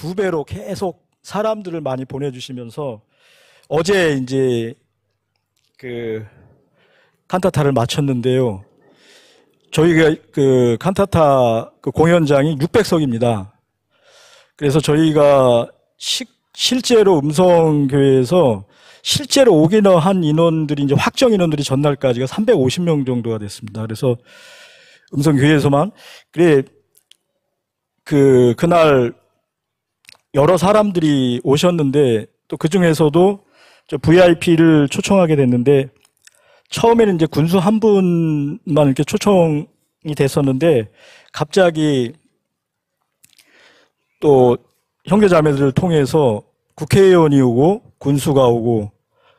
두 배로 계속 사람들을 많이 보내주시면서 어제 이제 그 칸타타를 마쳤는데요. 저희가 그 칸타타 그 공연장이 600석입니다. 그래서 저희가 실제로 음성교회에서 실제로 오기는 한 인원들이 이제 확정 인원들이 전날까지가 350명 정도가 됐습니다. 그래서 음성교회에서만 그날 여러 사람들이 오셨는데 또 그 중에서도 저 VIP를 초청하게 됐는데 처음에는 이제 군수 한 분만 이렇게 초청이 됐었는데 갑자기 또 형제자매들을 통해서 국회의원이 오고 군수가 오고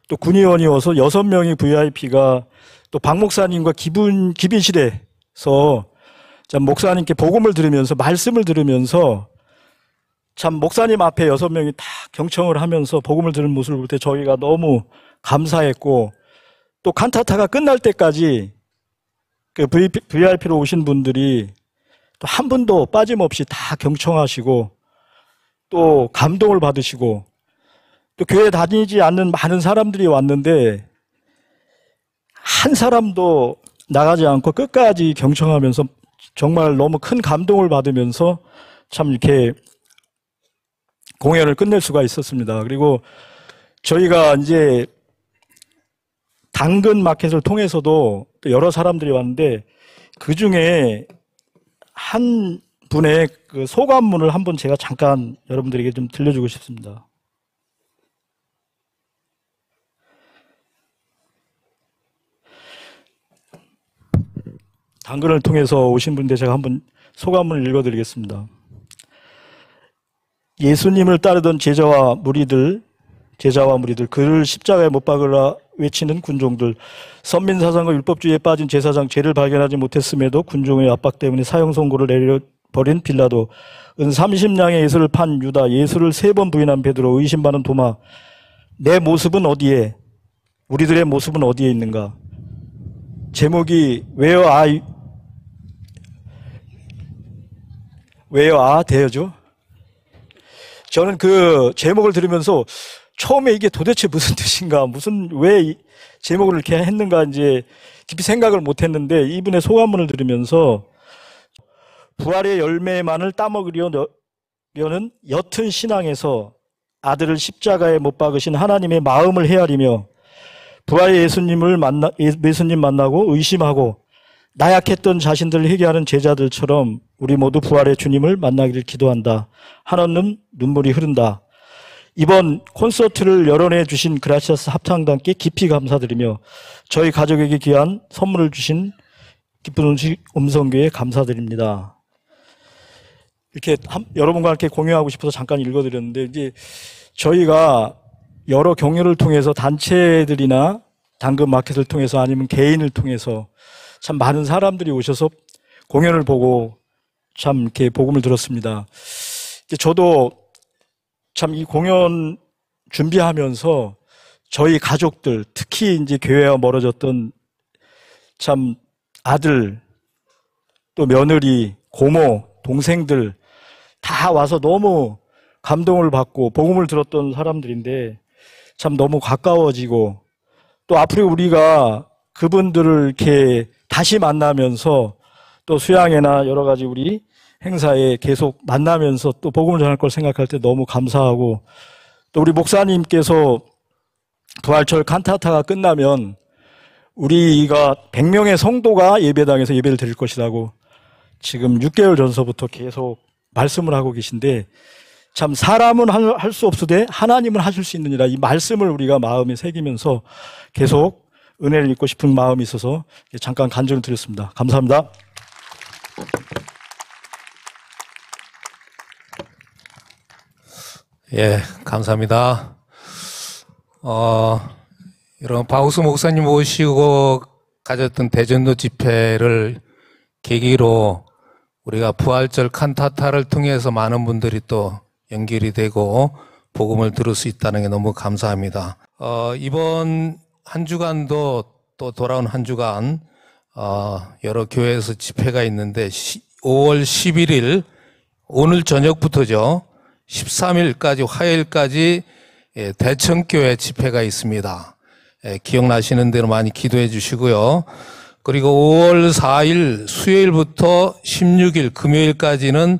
또 군의원이 와서 6명이 VIP가 또 박 목사님과 기빈실에서 참 목사님께 복음을 들으면서 말씀을 들으면서 참 목사님 앞에 6명이 다 경청을 하면서 복음을 들은 모습을 볼 때 저희가 너무 감사했고 또 칸타타가 끝날 때까지 그 VIP로 오신 분들이 또 한 분도 빠짐없이 다 경청하시고 또 감동을 받으시고 또 교회 다니지 않는 많은 사람들이 왔는데 한 사람도 나가지 않고 끝까지 경청하면서 정말 너무 큰 감동을 받으면서 참 이렇게 공연을 끝낼 수가 있었습니다. 그리고 저희가 이제 당근 마켓을 통해서도 또 여러 사람들이 왔는데 그 중에 한 분의 그 소감문을 한번 제가 잠깐 여러분들에게 좀 들려주고 싶습니다. 당근을 통해서 오신 분인데 제가 한번 소감문을 읽어드리겠습니다. 예수님을 따르던 제자와 무리들, 그를 십자가에 못 박으라 외치는 군종들, 선민사상과 율법주의에 빠진 제사장, 죄를 발견하지 못했음에도 군종의 압박 때문에 사형 선고를 내려버린 빌라도, 은 30냥의 예수를 판 유다, 예수를 3번 부인한 베드로, 의심받는 도마, 내 모습은 어디에, 우리들의 모습은 어디에 있는가? 제목이 Where are there죠? 저는 그 제목을 들으면서 처음에 이게 도대체 무슨 뜻인가, 왜 이 제목을 이렇게 했는가 이제 깊이 생각을 못 했는데 이분의 소감문을 들으면서 부활의 열매만을 따먹으려는 옅은 신앙에서 아들을 십자가에 못 박으신 하나님의 마음을 헤아리며 부활의 예수님 만나고 의심하고 나약했던 자신들을 회개하는 제자들처럼 우리 모두 부활의 주님을 만나기를 기도한다. 한없는 눈물이 흐른다. 이번 콘서트를 열어내 주신 그라시아스 합창단께 깊이 감사드리며 저희 가족에게 귀한 선물을 주신 기쁜 음성교회에 감사드립니다. 이렇게 여러분과 함께 공유하고 싶어서 잠깐 읽어드렸는데 이제 저희가 여러 경로를 통해서 단체들이나 당근 마켓을 통해서 아니면 개인을 통해서 참 많은 사람들이 오셔서 공연을 보고 참 이렇게 복음을 들었습니다. 저도 참 이 공연 준비하면서 저희 가족들, 특히 이제 교회와 멀어졌던 참 아들, 또 며느리, 고모, 동생들 다 와서 너무 감동을 받고 복음을 들었던 사람들인데 참 너무 가까워지고 또 앞으로 우리가 그분들을 이렇게 다시 만나면서 또 수양회나 여러 가지 우리 행사에 계속 만나면서 또 복음을 전할 걸 생각할 때 너무 감사하고 또 우리 목사님께서 부활절 칸타타가 끝나면 우리가 100명의 성도가 예배당에서 예배를 드릴 것이라고 지금 6개월 전서부터 계속 말씀을 하고 계신데 참 사람은 할 수 없으되 하나님은 하실 수 있느니라 이 말씀을 우리가 마음에 새기면서 계속 은혜를 입고 싶은 마음이 있어서 잠깐 간증을 드렸습니다. 감사합니다. 예, 감사합니다. 이런 박우수 목사님 모시고 가졌던 대전도 집회를 계기로 우리가 부활절 칸타타를 통해서 많은 분들이 또 연결이 되고 복음을 들을 수 있다는 게 너무 감사합니다. 이번 한 주간도 또 돌아온 한 주간 여러 교회에서 집회가 있는데 5월 11일 오늘 저녁부터죠. 13일까지 화요일까지 대청교회 집회가 있습니다. 기억나시는 대로 많이 기도해 주시고요. 그리고 5월 4일 수요일부터 16일 금요일까지는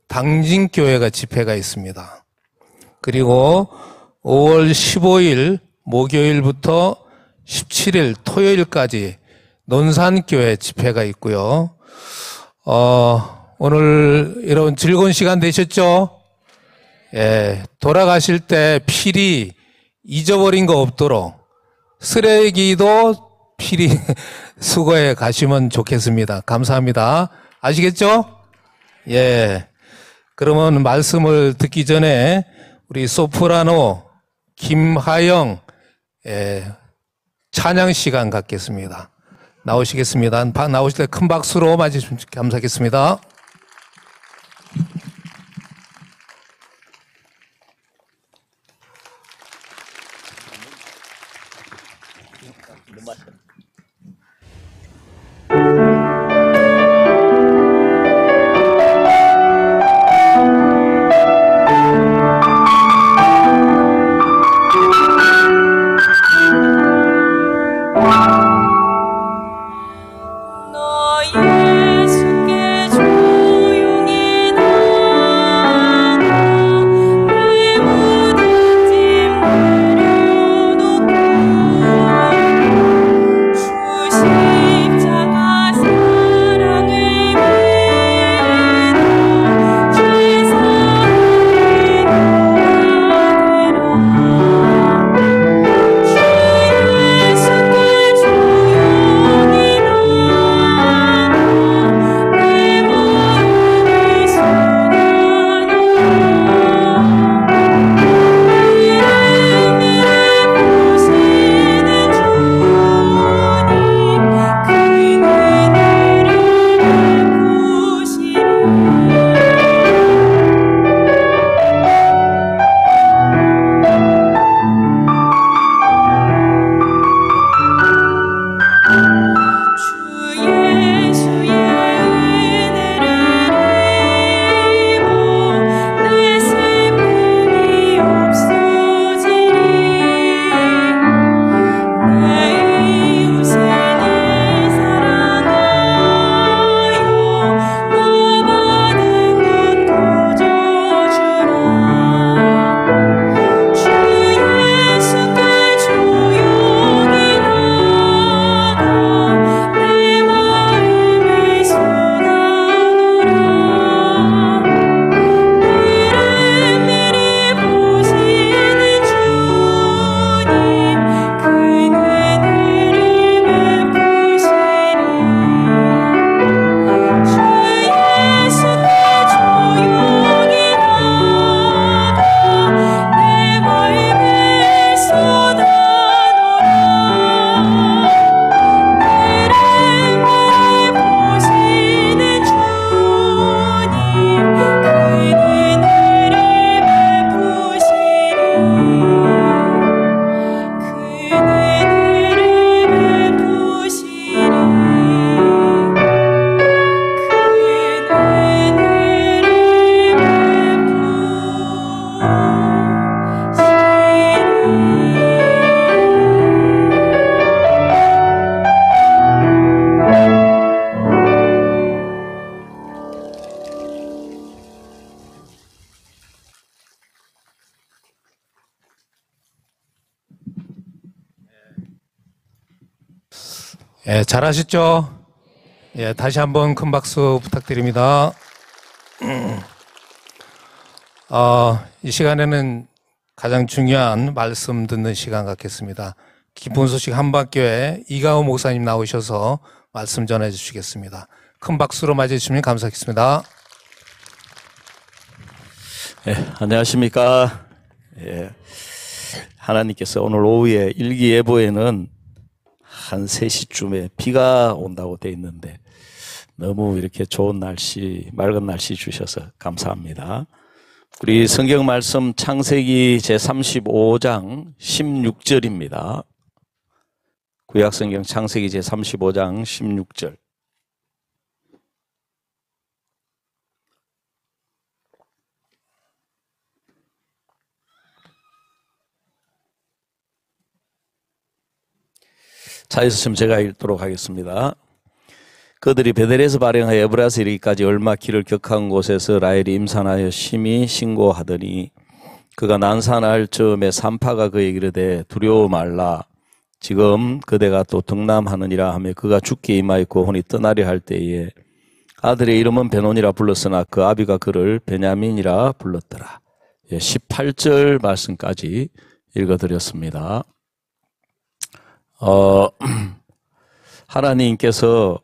당진교회가 집회가 있습니다. 그리고 5월 15일 목요일부터 17일 토요일까지 논산교회 집회가 있고요. 오늘 여러분 즐거운 시간 되셨죠? 돌아가실 때 필히 잊어버린 거 없도록 쓰레기도 필히 수거해 가시면 좋겠습니다. 감사합니다. 아시겠죠? 그러면 말씀을 듣기 전에 우리 소프라노 김하영 찬양 시간 갖겠습니다. 나오시겠습니다. 나오실 때 큰 박수로 맞이해주시면 감사하겠습니다. 잘하셨죠? 다시 한번 큰 박수 부탁드립니다. 이 시간에는 가장 중요한 말씀 듣는 시간 갖겠습니다. 기쁜 소식 한박교회 이가호 목사님 나오셔서 말씀 전해 주시겠습니다. 큰 박수로 맞이해 주시면 감사하겠습니다. 안녕하십니까. 하나님께서 오늘 오후에 일기예보에는 한 3시쯤에 비가 온다고 돼 있는데 너무 이렇게 좋은 날씨, 맑은 날씨 주셔서 감사합니다. 우리 성경 말씀 창세기 제35장 16절입니다. 구약 성경 창세기 제35장 16절. 차 있으시면 제가 읽도록 하겠습니다. 그들이 베델에서 발행하여 에브라스에 이르기까지 얼마 길을 격한 곳에서 라헬이 임산하여 심히 신고하더니 그가 난산할 즈음에 산파가 그에게 이르되 두려워 말라. 지금 그대가 또 등남하느니라 하며 그가 죽게 임하였고 혼이 떠나려 할 때에 아들의 이름은 베논이라 불렀으나 그 아비가 그를 베냐민이라 불렀더라. 18절 말씀까지 읽어드렸습니다. 하나님께서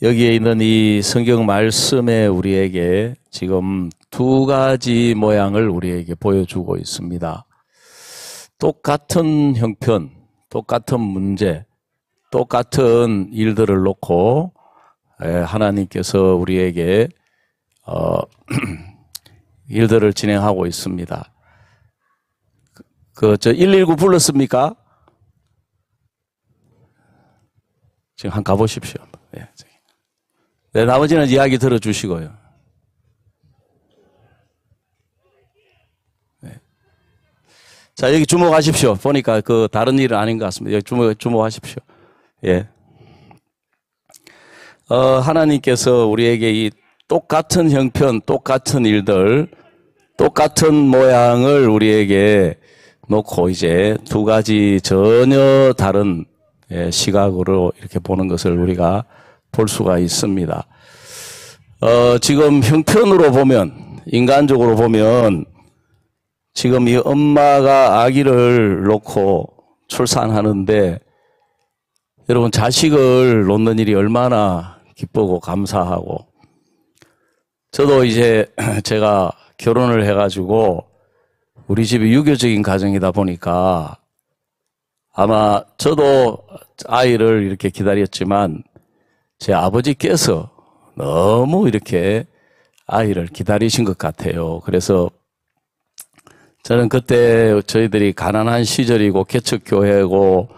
여기에 있는 이 성경 말씀에 우리에게 지금 두 가지 모양을 우리에게 보여주고 있습니다. 똑같은 형편, 똑같은 문제, 똑같은 일들을 놓고 하나님께서 우리에게 일들을 진행하고 있습니다. 119 불렀습니까? 지금 한번 가보십시오. 네, 나머지는 이야기 들어주시고요. 네. 자, 여기 주목하십시오. 보니까 그 다른 일은 아닌 것 같습니다. 여기 주목하십시오. 예. 하나님께서 우리에게 이 똑같은 형편, 똑같은 일들, 똑같은 모양을 우리에게 놓고 이제 두 가지 전혀 다른 시각으로 이렇게 보는 것을 우리가 볼 수가 있습니다. 지금 형편으로 보면, 인간적으로 보면, 지금 이 엄마가 아기를 놓고 출산하는데, 여러분, 자식을 놓는 일이 얼마나 기쁘고 감사하고, 저도 이제 제가 결혼을 해가지고, 우리 집이 유교적인 가정이다 보니까, 아마 저도 아이를 이렇게 기다렸지만, 제 아버지께서 너무 이렇게 아이를 기다리신 것 같아요. 그래서 저는 그때 저희들이 가난한 시절이고 개척교회고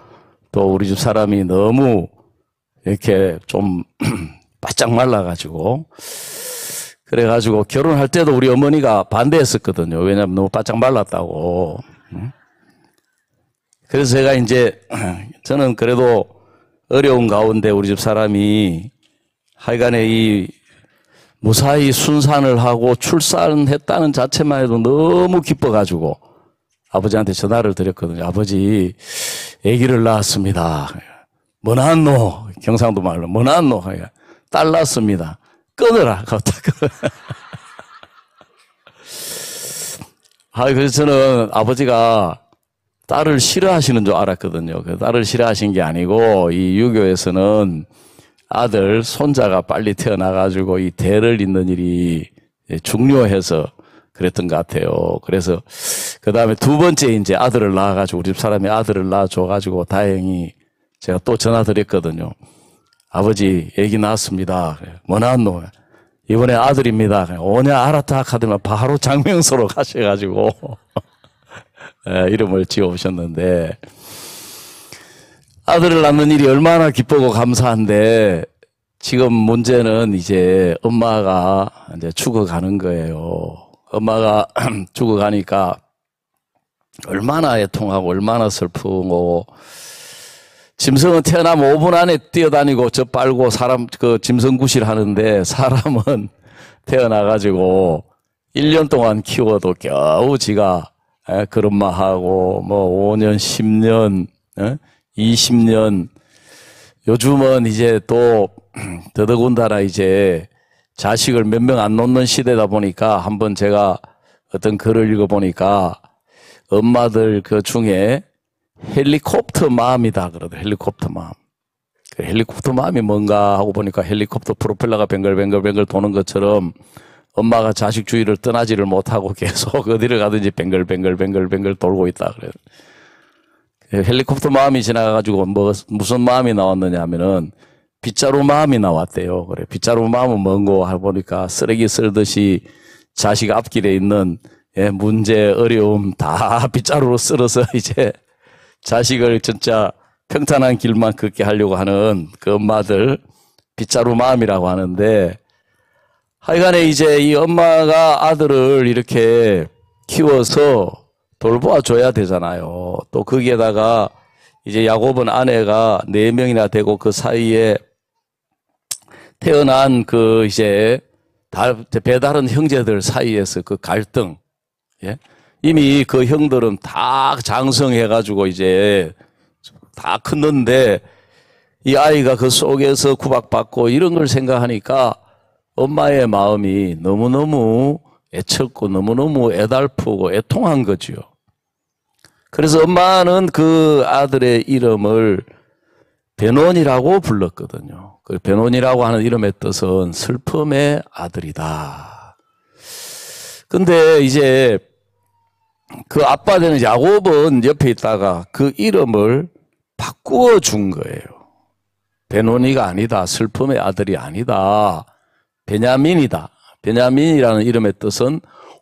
또 우리 집 사람이 너무 이렇게 좀 바짝 말라가지고 그래가지고 결혼할 때도 우리 어머니가 반대했었거든요. 왜냐하면 너무 바짝 말랐다고. 그래서 제가 이제 저는 그래도 어려운 가운데 우리 집 사람이 하여간에 이 무사히 순산을 하고 출산했다는 자체만 해도 너무 기뻐가지고 아버지한테 전화를 드렸거든요. 아버지, 아기를 낳았습니다. 뭐 낳았노? 경상도 말로 뭐 낳았노? 딸 낳았습니다. 끊어라. 그래서 저는 아버지가 딸을 싫어하시는 줄 알았거든요. 딸을 싫어하신 게 아니고 이 유교에서는 아들, 손자가 빨리 태어나가지고 이 대를 잇는 일이 중요해서 그랬던 것 같아요. 그래서 그 다음에 두 번째 이제 아들을 낳아가지고 우리 집 사람이 아들을 낳아줘가지고 다행히 제가 또 전화 드렸거든요. 아버지, 애기 낳았습니다. 뭐 낳았노? 이번에 아들입니다. 오냐 알았다 하더만 바로 장명소로 가셔가지고 이름을 지어오셨는데, 아들을 낳는 일이 얼마나 기쁘고 감사한데, 지금 문제는 이제 엄마가 이제 죽어가는 거예요. 엄마가 죽어가니까 얼마나 애통하고 얼마나 슬프고, 짐승은 태어나면 5분 안에 뛰어다니고 저 빨고 사람, 짐승 구실 하는데, 사람은 태어나가지고 1년 동안 키워도 겨우 지가 그런마하고 뭐 5년, 10년, 20년, 요즘은 이제 또 더더군다나 이제 자식을 몇 명 안 놓는 시대다 보니까 한번 제가 어떤 글을 읽어보니까 엄마들 그 중에 헬리콥터 맘이다 그러더라고요. 헬리콥터 맘. 그 헬리콥터 맘이 뭔가 하고 보니까 헬리콥터 프로펠러가 뱅글뱅글뱅글 도는 것처럼 엄마가 자식 주위를 떠나지를 못하고 계속 어디를 가든지 뱅글뱅글뱅글뱅글 돌고 있다 그래요. 헬리콥터 마음이 지나가가지고 무슨 마음이 나왔느냐 하면은 빗자루 마음이 나왔대요. 그래. 빗자루 마음은 뭔고 하고 보니까 쓰레기 쓸듯이 자식 앞길에 있는 문제, 어려움 다 빗자루로 쓸어서 이제 자식을 진짜 평탄한 길만 걷게 하려고 하는 그 엄마들 빗자루 마음이라고 하는데, 하여간에 이제 이 엄마가 아들을 이렇게 키워서 돌보아 줘야 되잖아요. 또 거기에다가 이제 야곱은 아내가 4명이나 되고 그 사이에 태어난 그 이제 배다른 형제들 사이에서 그 갈등, 예? 이미 그 형들은 다 장성해가지고 이제 다 컸는데 이 아이가 그 속에서 구박받고 이런 걸 생각하니까 엄마의 마음이 너무너무 애쳤고 너무너무 애달프고 애통한 거죠. 그래서 엄마는 그 아들의 이름을 베논이라고 불렀거든요. 그 베논이라고 하는 이름의 뜻은 슬픔의 아들이다. 근데 이제 그 아빠 되는 야곱은 옆에 있다가 그 이름을 바꾸어 준 거예요. 베논이가 아니다. 슬픔의 아들이 아니다. 베냐민이다. 베냐민이라는 이름의 뜻은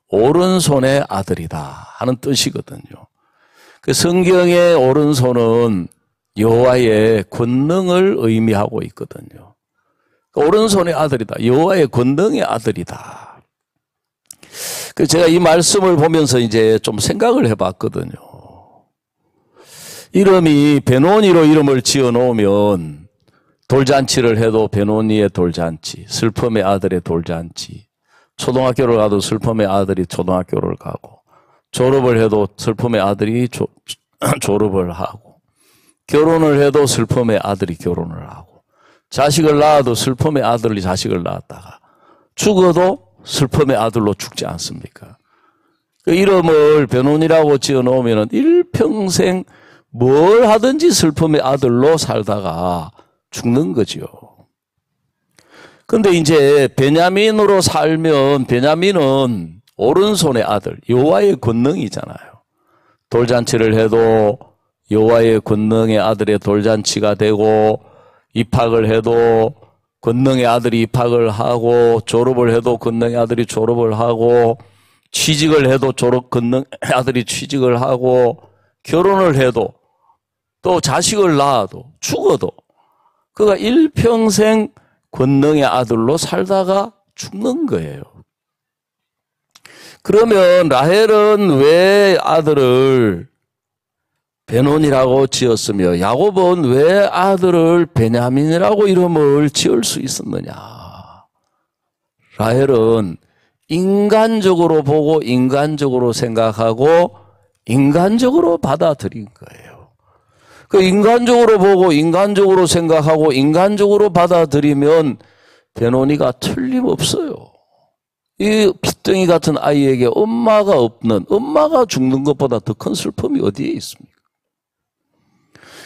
오른손의 아들이다 하는 뜻이거든요. 그 성경의 오른손은 여호와의 권능을 의미하고 있거든요. 오른손의 아들이다. 여호와의 권능의 아들이다. 그 제가 이 말씀을 보면서 이제 좀 생각을 해봤거든요. 이름이 베노니로 이름을 지어 놓으면 돌잔치를 해도 베노니의 돌잔치, 슬픔의 아들의 돌잔치, 초등학교를 가도 슬픔의 아들이 초등학교를 가고, 졸업을 해도 슬픔의 아들이 졸업을 하고, 결혼을 해도 슬픔의 아들이 결혼을 하고, 자식을 낳아도 슬픔의 아들이 자식을 낳았다가, 죽어도 슬픔의 아들로 죽지 않습니까? 그 이름을 베논이라고 지어 놓으면 일평생 뭘 하든지 슬픔의 아들로 살다가 죽는 거죠. 근데 이제 베냐민으로 살면 베냐민은 오른손의 아들, 여호와의 권능이잖아요. 돌잔치를 해도 여호와의 권능의 아들의 돌잔치가 되고, 입학을 해도 권능의 아들이 입학을 하고, 졸업을 해도 권능의 아들이 졸업을 하고, 취직을 해도 권능의 아들이 취직을 하고, 결혼을 해도, 또 자식을 낳아도, 죽어도 그가 일평생 권능의 아들로 살다가 죽는 거예요. 그러면 라헬은 왜 아들을 베논이라고 지었으며 야곱은 왜 아들을 베냐민이라고 이름을 지을 수 있었느냐? 라헬은 인간적으로 보고 인간적으로 생각하고 인간적으로 받아들인 거예요. 그 인간적으로 보고 인간적으로 생각하고 인간적으로 받아들이면 베노니가 틀림없어요. 이 핏덩이 같은 아이에게 엄마가 없는, 엄마가 죽는 것보다 더 큰 슬픔이 어디에 있습니까?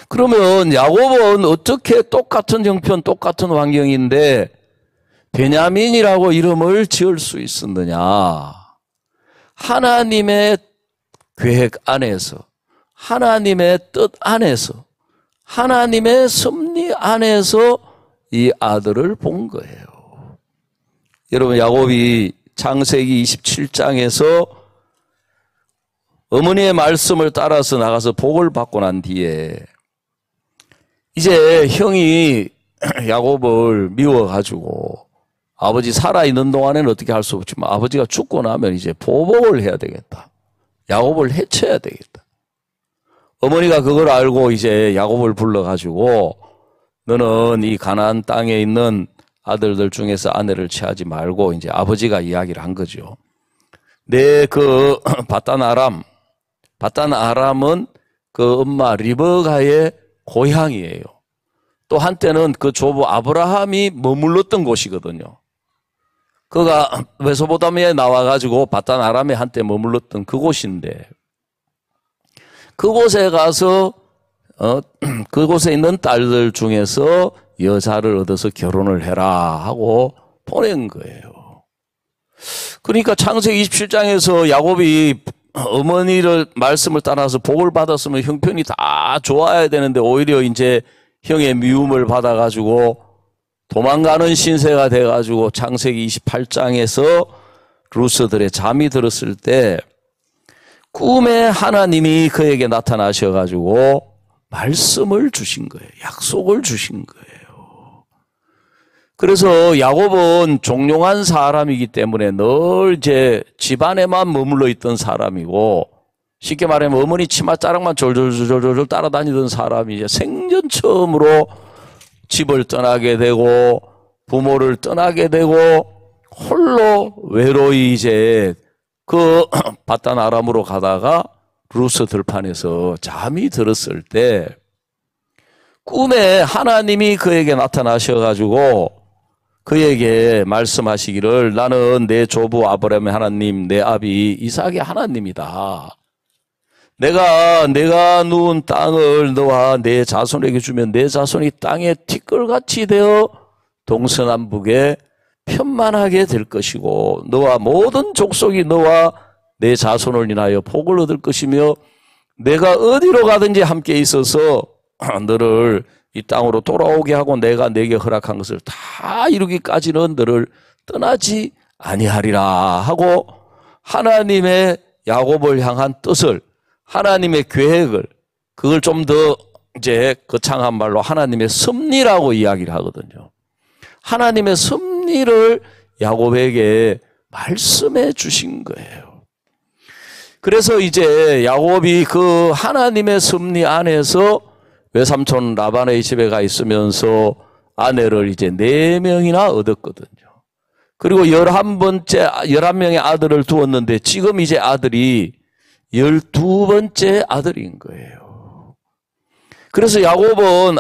그러면 야곱은 어떻게 똑같은 형편, 똑같은 환경인데 베냐민이라고 이름을 지을 수 있었느냐? 하나님의 계획 안에서, 하나님의 뜻 안에서, 하나님의 섭리 안에서 이 아들을 본 거예요. 여러분, 야곱이 창세기 27장에서 어머니의 말씀을 따라서 나가서 복을 받고 난 뒤에 이제 형이 야곱을 미워가지고 아버지 살아있는 동안에는 어떻게 할 수 없지만 아버지가 죽고 나면 이제 보복을 해야 되겠다. 야곱을 해쳐야 되겠다. 어머니가 그걸 알고 이제 야곱을 불러가지고 너는 이 가나안 땅에 있는 아들들 중에서 아내를 취하지 말고 이제 아버지가 이야기를 한 거죠. 내 그 바단 아람은 그 엄마 리브가의 고향이에요. 또 한때는 그 조부 아브라함이 머물렀던 곳이거든요. 그가 메소포타미아에 나와가지고 바단 아람에 한때 머물렀던 그곳인데 그곳에 가서 그곳에 있는 딸들 중에서 여자를 얻어서 결혼을 해라 하고 보낸 거예요. 그러니까 창세기 27장에서 야곱이 어머니를 말씀을 따라서 복을 받았으면 형편이 다 좋아야 되는데 오히려 이제 형의 미움을 받아가지고 도망가는 신세가 돼가지고 창세기 28장에서 루스들의 잠이 들었을 때 꿈에 하나님이 그에게 나타나셔가지고 말씀을 주신 거예요. 약속을 주신 거예요. 그래서 야곱은 종용한 사람이기 때문에 늘 이제 집안에만 머물러 있던 사람이고 쉽게 말하면 어머니 치맛자락만 졸졸졸졸 따라다니던 사람이 이제 생전 처음으로 집을 떠나게 되고 부모를 떠나게 되고 홀로 외로이 이제 그 바단 아람으로 가다가 루스 들판에서 잠이 들었을 때 꿈에 하나님이 그에게 나타나셔가지고 그에게 말씀하시기를 나는 내 조부 아브라함의 하나님, 내 아비 이삭의 하나님이다. 내가 누운 땅을 너와 내 자손에게 주면 내 자손이 땅에 티끌같이 되어 동서남북에 편만하게 될 것이고 너와 모든 족속이 너와 내 자손을 인하여 복을 얻을 것이며 내가 어디로 가든지 함께 있어서 너를 이 땅으로 돌아오게 하고 내가 내게 허락한 것을 다 이루기까지는 너를 떠나지 아니하리라 하고 하나님의 야곱을 향한 뜻을 하나님의 계획을 그걸 좀 더 이제 거창한 말로 하나님의 섭리라고 이야기를 하거든요. 하나님의 섭리를 야곱에게 말씀해 주신 거예요. 그래서 이제 야곱이 그 하나님의 섭리 안에서 외삼촌 라반의 집에 가 있으면서 아내를 이제 4명이나 얻었거든요. 그리고 11명의 아들을 두었는데 지금 이제 아들이 12번째 아들인 거예요. 그래서 야곱은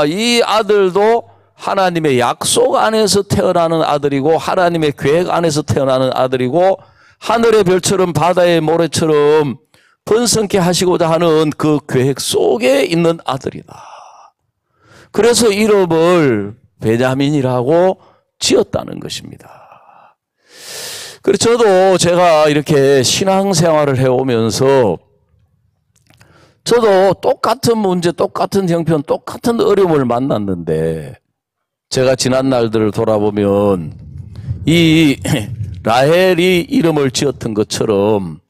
이 아들도 하나님의 약속 안에서 태어나는 아들이고 하나님의 계획 안에서 태어나는 아들이고 하늘의 별처럼 바다의 모래처럼 번성케 하시고자 하는 그 계획 속에 있는 아들이다. 그래서 이름을 베냐민이라고 지었다는 것입니다. 그래서 저도 제가 이렇게 신앙생활을 해오면서 저도 똑같은 문제, 똑같은 형편, 똑같은 어려움을 만났는데 제가 지난 날들을 돌아보면 이 라헬이 이름을 지었던 것처럼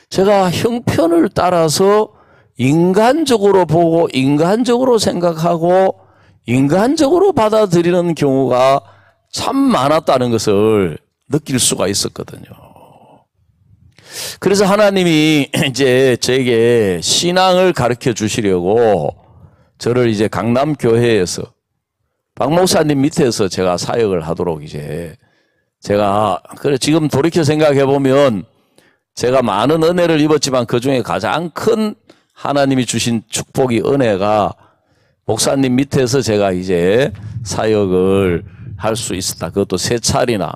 제가 형편을 따라서 인간적으로 보고 인간적으로 생각하고 인간적으로 받아들이는 경우가 참 많았다는 것을 느낄 수가 있었거든요. 그래서 하나님이 이제 저에게 신앙을 가르쳐 주시려고 저를 이제 강남교회에서 박 목사님 밑에서 제가 사역을 하도록 이제 제가 그래 지금 돌이켜 생각해 보면 제가 많은 은혜를 입었지만 그중에 가장 큰 하나님이 주신 축복이 은혜가 목사님 밑에서 제가 이제 사역을 할 수 있었다. 그것도 3차례나.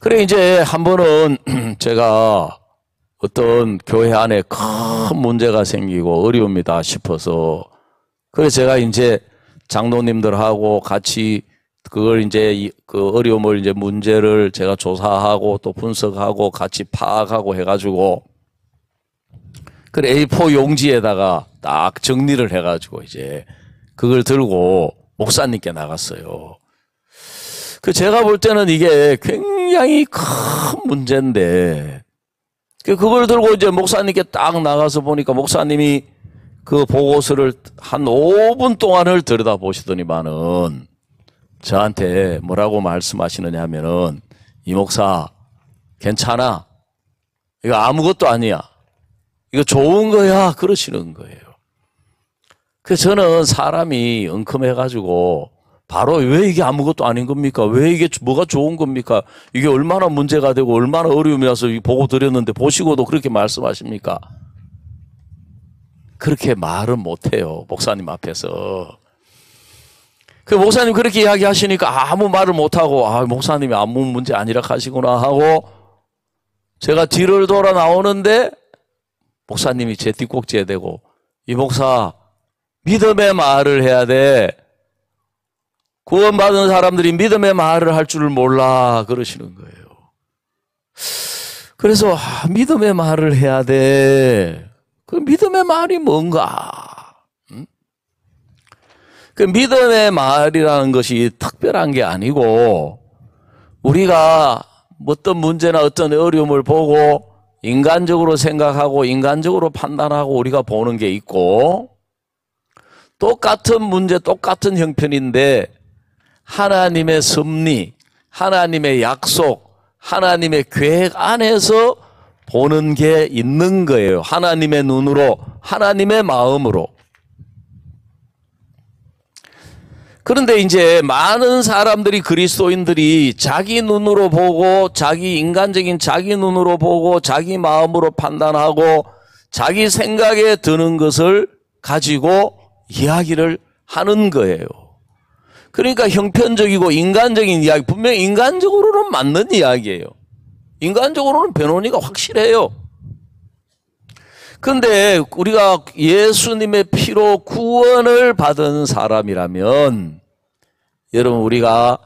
그래 이제 한 번은 제가 어떤 교회 안에 큰 문제가 생기고 어려움이다 싶어서 그래 제가 이제 장로님들하고 같이 그걸 이제 그 어려움을 이제 문제를 제가 조사하고 또 분석하고 같이 파악하고 해가지고 그래 A4 용지에다가 딱 정리를 해가지고 이제 그걸 들고 목사님께 나갔어요. 그 제가 볼 때는 이게 굉장히 큰 문제인데 그걸 들고 이제 목사님께 딱 나가서 보니까 목사님이 그 보고서를 한 5분 동안을 들여다보시더니만은 저한테 뭐라고 말씀하시느냐 하면은 이 목사 괜찮아. 이거 아무것도 아니야. 이거 좋은 거야. 그러시는 거예요. 그래서 저는 사람이 엉큼해가지고 바로 왜 이게 아무것도 아닌 겁니까? 왜 이게 뭐가 좋은 겁니까? 이게 얼마나 문제가 되고 얼마나 어려움이라서 보고 드렸는데 보시고도 그렇게 말씀하십니까? 그렇게 말은 못해요. 목사님 앞에서. 그 목사님 그렇게 이야기하시니까 아무 말을 못하고 목사님이 아무 문제 아니라 하시구나 하고 제가 뒤를 돌아 나오는데 목사님이 제 뒷꼭지에 대고 이 목사 믿음의 말을 해야 돼. 구원받은 사람들이 믿음의 말을 할 줄을 몰라 그러시는 거예요. 그래서 믿음의 말을 해야 돼. 그 믿음의 말이 뭔가? 그 믿음의 말이라는 것이 특별한 게 아니고 우리가 어떤 문제나 어떤 어려움을 보고 인간적으로 생각하고 인간적으로 판단하고 우리가 보는 게 있고 똑같은 문제, 똑같은 형편인데 하나님의 섭리, 하나님의 약속, 하나님의 계획 안에서 보는 게 있는 거예요. 하나님의 눈으로, 하나님의 마음으로. 그런데 이제 많은 사람들이, 그리스도인들이 자기 눈으로 보고, 자기 인간적인 자기 눈으로 보고, 자기 마음으로 판단하고, 자기 생각에 드는 것을 가지고 이야기를 하는 거예요. 그러니까 형편적이고 인간적인 이야기, 분명히 인간적으로는 맞는 이야기예요. 인간적으로는 변호니가 확실해요. 근데 우리가 예수님의 피로 구원을 받은 사람이라면, 여러분, 우리가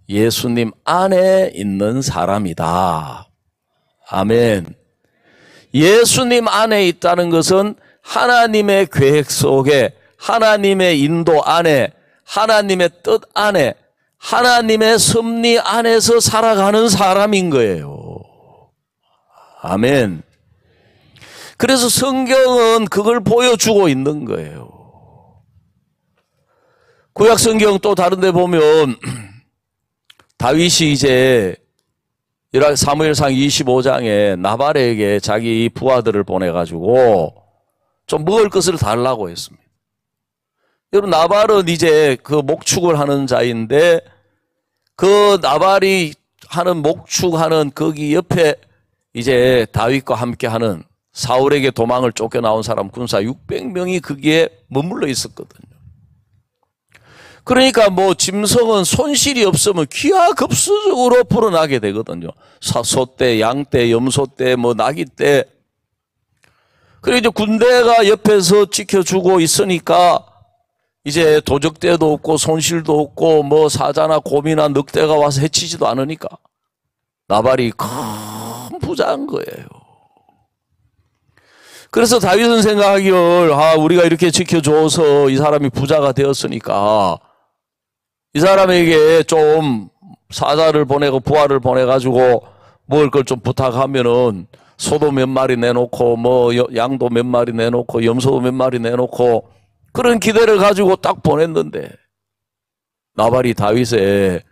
예수님 안에 있는 사람이다. 아멘. 예수님 안에 있다는 것은 하나님의 계획 속에, 하나님의 인도 안에, 하나님의 뜻 안에, 하나님의 섭리 안에서 살아가는 사람인 거예요. 아멘. 그래서 성경은 그걸 보여주고 있는 거예요. 구약 성경 또 다른 데 보면 다윗이 이제 사무엘상 25장에 나발에게 자기 부하들을 보내가지고 좀 먹을 것을 달라고 했습니다. 여러분, 나발은 이제 그 목축을 하는 자인데, 그 나발이 하는 목축하는 거기 옆에 이제 다윗과 함께 하는, 사울에게 도망을 쫓겨나온 사람 군사 600명이 거기에 머물러 있었거든요. 그러니까 뭐 짐승은 손실이 없으면 기하급수적으로 불어나게 되거든요. 소떼, 양떼, 염소떼, 뭐 나귀떼. 그리고 이제 군대가 옆에서 지켜주고 있으니까 이제 도적떼도 없고 손실도 없고 뭐 사자나 곰이나 늑대가 와서 해치지도 않으니까 나발이 큰 부자인 거예요. 그래서 다윗은 생각하기를, 우리가 이렇게 지켜줘서 이 사람이 부자가 되었으니까 이 사람에게 좀 사자를 보내고 부하를 보내가지고 먹을 걸 좀 부탁하면은 소도 몇 마리 내놓고 뭐 양도 몇 마리 내놓고 염소도 몇 마리 내놓고 그런 기대를 가지고 딱 보냈는데, 나발이 다윗의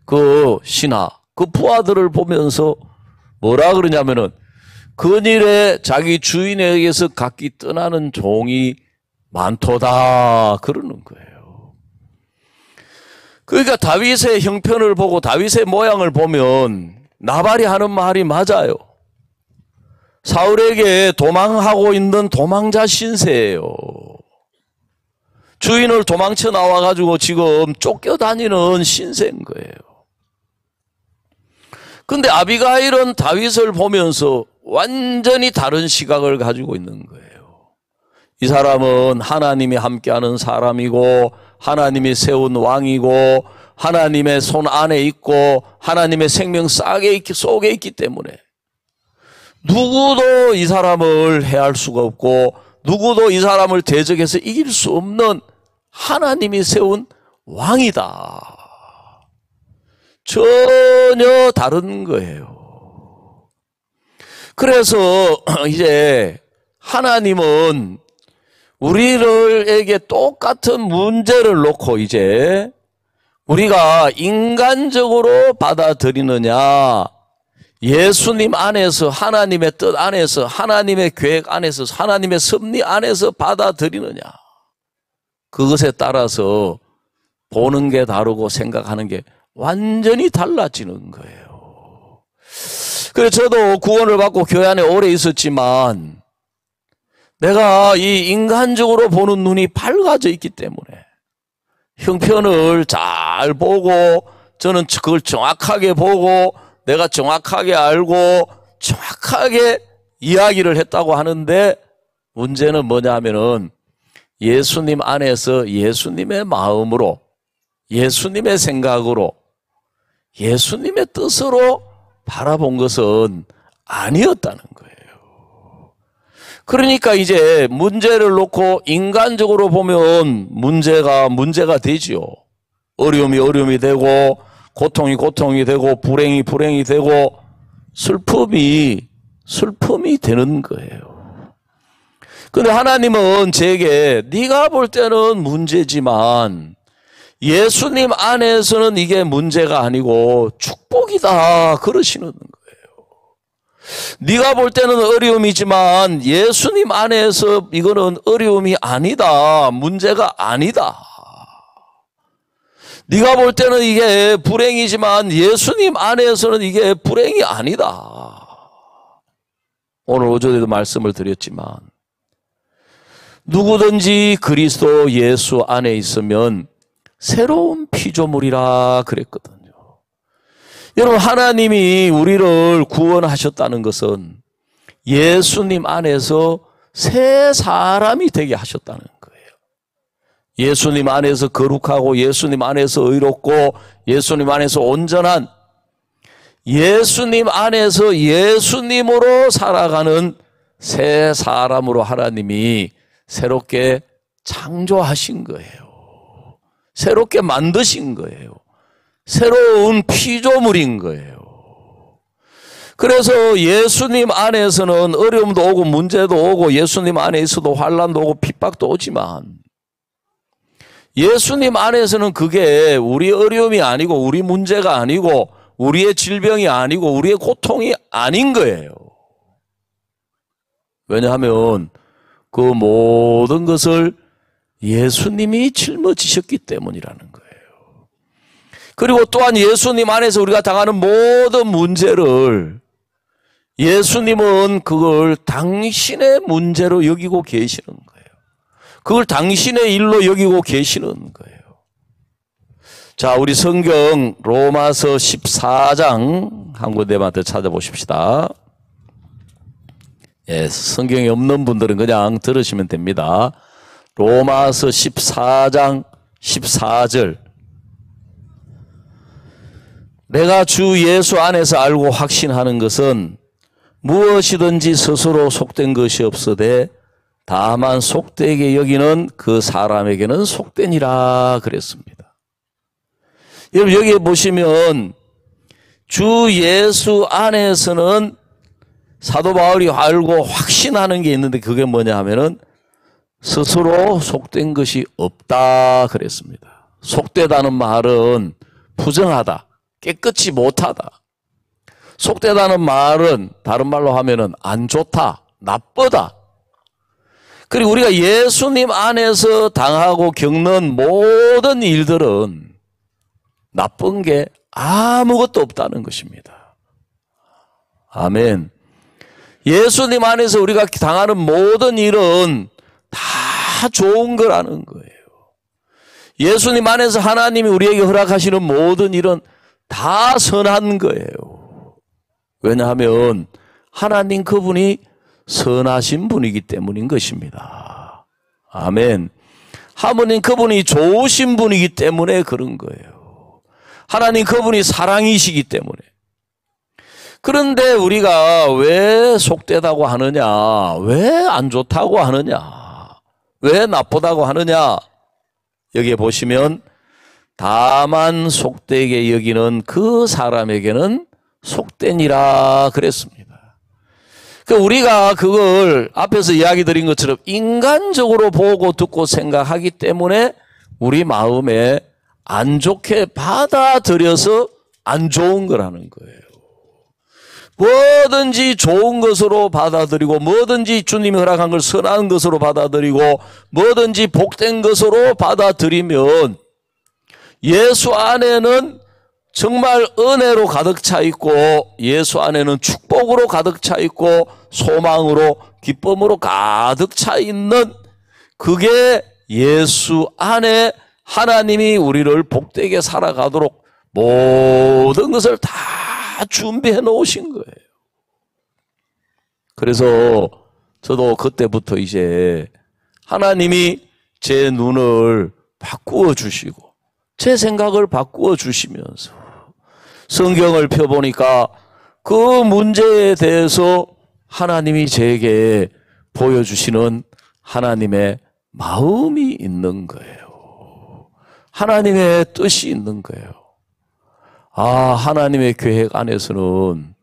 그 신하, 그 부하들을 보면서 뭐라 그러냐면은, 근일에 자기 주인에게서 각기 떠나는 종이 많도다 그러는 거예요. 그러니까 다윗의 형편을 보고 다윗의 모양을 보면 나발이 하는 말이 맞아요. 사울에게 도망하고 있는 도망자 신세예요. 주인을 도망쳐 나와가지고 지금 쫓겨다니는 신세인 거예요. 근데 아비가일은 다윗을 보면서 완전히 다른 시각을 가지고 있는 거예요. 이 사람은 하나님이 함께하는 사람이고, 하나님이 세운 왕이고, 하나님의 손 안에 있고, 하나님의 생명 속에 있기 때문에 누구도 이 사람을 해할 수가 없고, 누구도 이 사람을 대적해서 이길 수 없는 하나님이 세운 왕이다. 전혀 다른 거예요. 그래서 이제 하나님은 우리에게 똑같은 문제를 놓고 이제 우리가 인간적으로 받아들이느냐, 예수님 안에서, 하나님의 뜻 안에서, 하나님의 계획 안에서, 하나님의 섭리 안에서 받아들이느냐, 그것에 따라서 보는 게 다르고 생각하는 게 완전히 달라지는 거예요. 그래서 저도 구원을 받고 교회 안에 오래 있었지만 내가 이 인간적으로 보는 눈이 밝아져 있기 때문에 형편을 잘 보고, 저는 그걸 정확하게 보고 내가 정확하게 알고 정확하게 이야기를 했다고 하는데, 문제는 뭐냐면은 예수님 안에서 예수님의 마음으로, 예수님의 생각으로, 예수님의 뜻으로 바라본 것은 아니었다는 거예요. 그러니까 이제 문제를 놓고 인간적으로 보면 문제가 되지요. 어려움이 되고, 고통이 되고, 불행이 되고, 슬픔이 되는 거예요. 근데 하나님은 제게 네가 볼 때는 문제지만 예수님 안에서는 이게 문제가 아니고 축복이다 그러시는 거예요. 네가 볼 때는 어려움이지만 예수님 안에서 이거는 어려움이 아니다. 문제가 아니다. 네가 볼 때는 이게 불행이지만 예수님 안에서는 이게 불행이 아니다. 오늘 오전에도 말씀을 드렸지만 누구든지 그리스도 예수 안에 있으면 새로운 피조물이라 그랬거든요. 여러분, 하나님이 우리를 구원하셨다는 것은 예수님 안에서 새 사람이 되게 하셨다는 거예요. 예수님 안에서 거룩하고 예수님 안에서 의롭고 예수님 안에서 온전한, 예수님 안에서 예수님으로 살아가는 새 사람으로 하나님이 새롭게 창조하신 거예요. 새롭게 만드신 거예요. 새로운 피조물인 거예요. 그래서 예수님 안에서는 어려움도 오고 문제도 오고 예수님 안에 있어도 환난도 오고 핍박도 오지만 예수님 안에서는 그게 우리 어려움이 아니고 우리 문제가 아니고 우리의 질병이 아니고 우리의 고통이 아닌 거예요. 왜냐하면 그 모든 것을 예수님이 짊어지셨기 때문이라는 거예요. 그리고 또한 예수님 안에서 우리가 당하는 모든 문제를 예수님은 그걸 당신의 문제로 여기고 계시는 거예요. 그걸 당신의 일로 여기고 계시는 거예요. 자, 우리 성경 로마서 14장 한 군데만 더 찾아보십시다. 예, 성경이 없는 분들은 그냥 들으시면 됩니다. 로마서 14장 14절. 내가 주 예수 안에서 알고 확신하는 것은 무엇이든지 스스로 속된 것이 없으되 다만 속되게 여기는 그 사람에게는 속되니라 그랬습니다. 여러분, 여기 보시면 주 예수 안에서는 사도 바울이 알고 확신하는 게 있는데 그게 뭐냐 하면은 스스로 속된 것이 없다 그랬습니다. 속되다는 말은 부정하다, 깨끗이 못하다. 속되다는 말은 다른 말로 하면은 안 좋다, 나쁘다. 그리고 우리가 예수님 안에서 당하고 겪는 모든 일들은 나쁜 게 아무것도 없다는 것입니다. 아멘. 예수님 안에서 우리가 당하는 모든 일은 다 좋은 거라는 거예요. 예수님 안에서 하나님이 우리에게 허락하시는 모든 일은 다 선한 거예요. 왜냐하면 하나님 그분이 선하신 분이기 때문인 것입니다. 아멘. 하나님 그분이 좋으신 분이기 때문에 그런 거예요. 하나님 그분이 사랑이시기 때문에. 그런데 우리가 왜 속되다고 하느냐, 왜 안 좋다고 하느냐, 왜 나쁘다고 하느냐, 여기에 보시면 다만 속되게 여기는 그 사람에게는 속되니라 그랬습니다. 우리가 그걸 앞에서 이야기 드린 것처럼 인간적으로 보고 듣고 생각하기 때문에 우리 마음에 안 좋게 받아들여서 안 좋은 거라는 거예요. 뭐든지 좋은 것으로 받아들이고 뭐든지 주님이 허락한 걸 선한 것으로 받아들이고 뭐든지 복된 것으로 받아들이면 예수 안에는 정말 은혜로 가득 차 있고 예수 안에는 축복으로 가득 차 있고 소망으로 기쁨으로 가득 차 있는, 그게 예수 안에 하나님이 우리를 복되게 살아가도록 모든 것을 다 준비해 놓으신 거예요. 그래서 저도 그때부터 이제 하나님이 제 눈을 바꾸어 주시고 제 생각을 바꾸어 주시면서 성경을 펴보니까 그 문제에 대해서 하나님이 제게 보여주시는 하나님의 마음이 있는 거예요. 하나님의 뜻이 있는 거예요. 아, 하나님의 계획 안에서는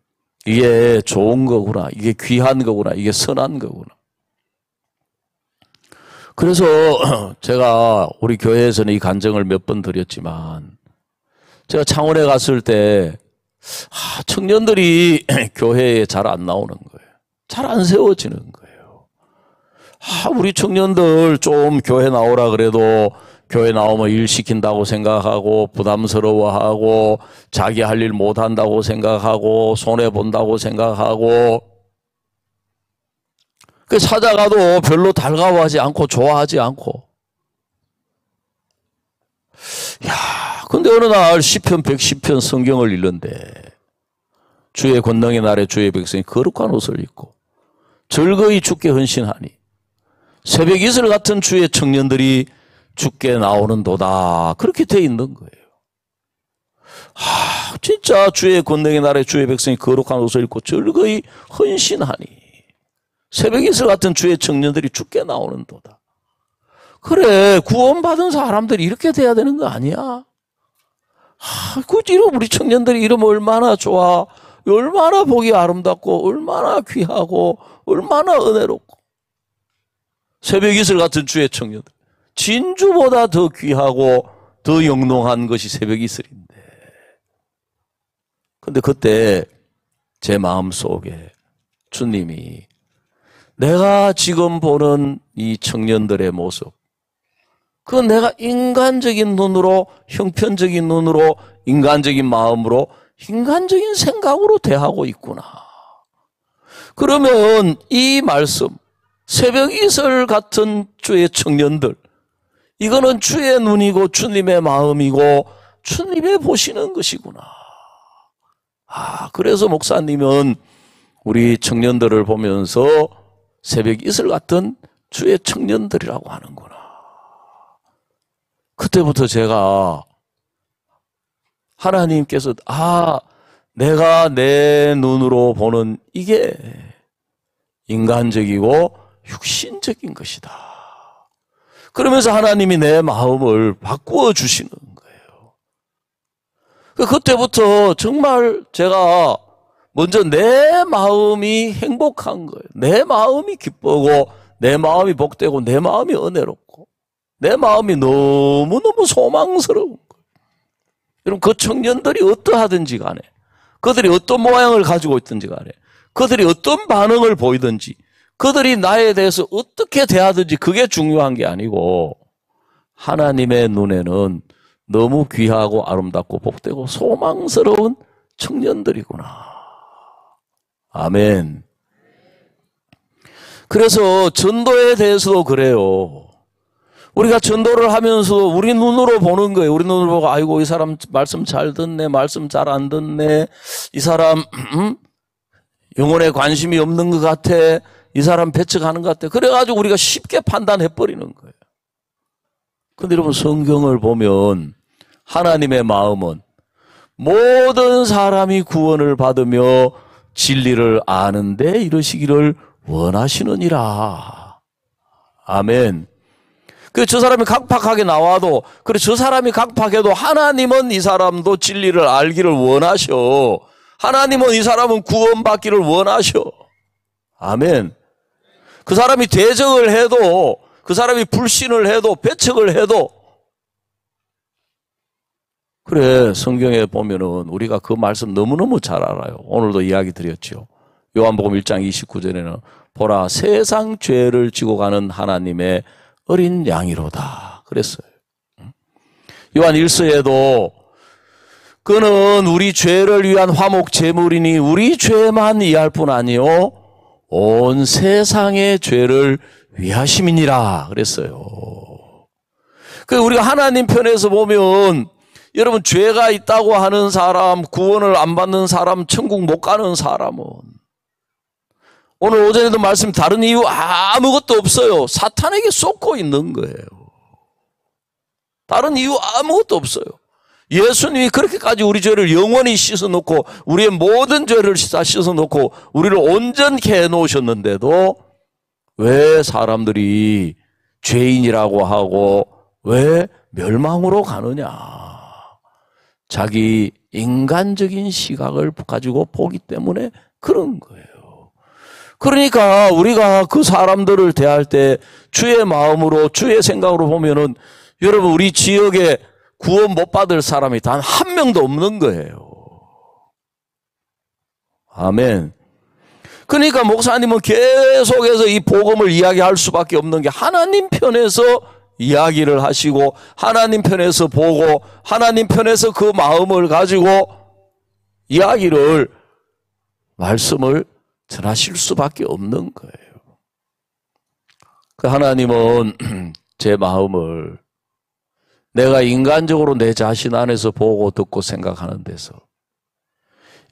이게 좋은 거구나, 이게 귀한 거구나, 이게 선한 거구나. 그래서 제가 우리 교회에서는 이 간증을 몇 번 드렸지만 제가 창원에 갔을 때 청년들이 교회에 잘 안 나오는 거예요. 잘 안 세워지는 거예요. 우리 청년들 좀 교회 나오라 그래도 교회 나오면 일 시킨다고 생각하고 부담스러워하고 자기 할 일 못한다고 생각하고 손해본다고 생각하고 찾아가도 별로 달가워하지 않고 좋아하지 않고. 근데 어느 날 시편 110편 성경을 읽는데 주의 권능의 날에 주의 백성이 거룩한 옷을 입고 즐거이 주께 헌신하니 새벽 이슬 같은 주의 청년들이 주께 나오는도다. 그렇게 돼 있는 거예요. 진짜 주의 권능의 날에 주의 백성이 거룩한 옷을 입고 즐거이 헌신하니 새벽 이슬 같은 주의 청년들이 주께 나오는도다. 그래, 구원받은 사람들이 이렇게 돼야 되는 거 아니야? 우리 청년들이 이러면 얼마나 좋아, 얼마나 보기 아름답고, 얼마나 귀하고, 얼마나 은혜롭고. 새벽 이슬 같은 주의 청년들. 진주보다 더 귀하고, 더 영롱한 것이 새벽 이슬인데. 근데 그때 제 마음 속에 주님이 내가 지금 보는 이 청년들의 모습, 그건 내가 인간적인 눈으로, 형편적인 눈으로, 인간적인 마음으로, 인간적인 생각으로 대하고 있구나. 그러면 이 말씀, 새벽 이슬 같은 주의 청년들, 이거는 주의 눈이고 주님의 마음이고 주님의 보시는 것이구나. 그래서 목사님은 우리 청년들을 보면서 새벽 이슬 같은 주의 청년들이라고 하는구나. 그때부터 제가 하나님께서 내가 내 눈으로 보는 이게 인간적이고 육신적인 것이다. 그러면서 하나님이 내 마음을 바꾸어 주시는 거예요. 그때부터 정말 제가 먼저 내 마음이 행복한 거예요. 내 마음이 기쁘고 내 마음이 복되고 내 마음이 은혜롭고 내 마음이 너무너무 소망스러운 거예요. 여러분, 그 청년들이 어떠하든지 간에, 그들이 어떤 모양을 가지고 있든지 간에, 그들이 어떤 반응을 보이든지, 그들이 나에 대해서 어떻게 대하든지 그게 중요한 게 아니고 하나님의 눈에는 너무 귀하고 아름답고 복되고 소망스러운 청년들이구나. 아멘. 그래서 전도에 대해서도 그래요. 우리가 전도를 하면서 우리 눈으로 보는 거예요. 우리 눈으로 보고 아이고 이 사람 말씀 잘 듣네, 말씀 잘 안 듣네, 이 사람 영혼에 관심이 없는 것 같아, 이 사람 배척하는 것 같아. 그래가지고 우리가 쉽게 판단해버리는 거예요. 근데 여러분, 성경을 보면 하나님의 마음은 모든 사람이 구원을 받으며 진리를 아는데 이르시기를 원하시느니라. 아멘. 저 사람이 강팍하게 나와도, 그래 저 사람이 강팍해도 하나님은 이 사람도 진리를 알기를 원하셔. 하나님은 이 사람은 구원받기를 원하셔. 아멘. 그 사람이 대적을 해도, 그 사람이 불신을 해도, 배척을 해도, 그래 성경에 보면은 우리가 그 말씀 너무너무 잘 알아요. 오늘도 이야기 드렸죠. 요한복음 1장 29절에는 보라 세상 죄를 지고 가는 하나님의 어린 양이로다 그랬어요. 요한 1서에도 그는 우리 죄를 위한 화목 제물이니 우리 죄만 이해할 뿐 아니요 온 세상의 죄를 위하심이니라 그랬어요. 우리가 하나님 편에서 보면 여러분, 죄가 있다고 하는 사람, 구원을 안 받는 사람, 천국 못 가는 사람은 오늘 오전에도 말씀 다른 이유 아무것도 없어요. 사탄에게 쏟고 있는 거예요. 다른 이유 아무것도 없어요. 예수님이 그렇게까지 우리 죄를 영원히 씻어놓고 우리의 모든 죄를 다 씻어놓고 우리를 온전케 해놓으셨는데도 왜 사람들이 죄인이라고 하고 왜 멸망으로 가느냐. 자기 인간적인 시각을 가지고 보기 때문에 그런 거예요. 그러니까 우리가 그 사람들을 대할 때 주의 마음으로 주의 생각으로 보면은 여러분 우리 지역에 구원 못 받을 사람이 단 한 명도 없는 거예요. 아멘. 그러니까 목사님은 계속해서 이 복음을 이야기할 수밖에 없는 게 하나님 편에서 이야기를 하시고 하나님 편에서 보고 하나님 편에서 그 마음을 가지고 이야기를 말씀을 전하실 수밖에 없는 거예요. 그 하나님은 제 마음을 내가 인간적으로 내 자신 안에서 보고 듣고 생각하는 데서